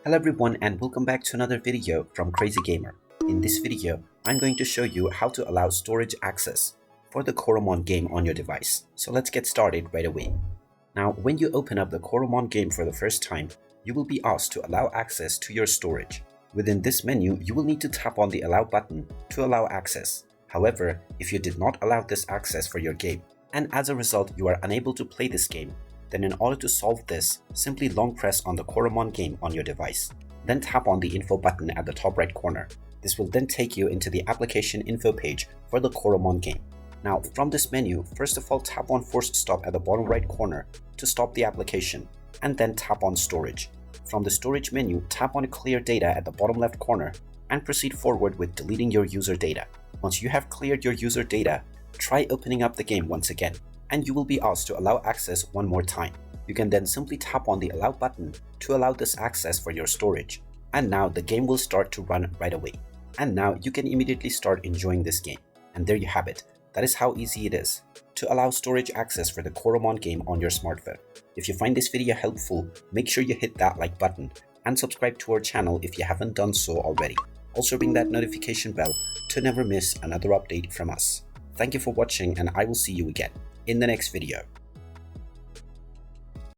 Hello everyone and welcome back to another video from Crazy Gamer. In this video, I'm going to show you how to allow storage access for the Coromon game on your device. So let's get started right away. Now, when you open up the Coromon game for the first time, you will be asked to allow access to your storage. Within this menu, you will need to tap on the Allow button to allow access. However, if you did not allow this access for your game, and as a result you are unable to play this game, then in order to solve this, simply long press on the Coromon game on your device. Then tap on the Info button at the top right corner. This will then take you into the application info page for the Coromon game. Now, from this menu, first of all tap on Force Stop at the bottom right corner to stop the application, and then tap on Storage. From the Storage menu, tap on Clear Data at the bottom left corner and proceed forward with deleting your user data. Once you have cleared your user data, try opening up the game once again, and you will be asked to allow access one more time. You can then simply tap on the Allow button to allow this access for your storage, and now the game will start to run right away. And now you can immediately start enjoying this game. And there you have it. That is how easy it is to allow storage access for the Coromon game on your smartphone. If you find this video helpful, make sure you hit that like button and subscribe to our channel if you haven't done so already. Also ring that notification bell to never miss another update from us. Thank you for watching, and I will see you again in the next video.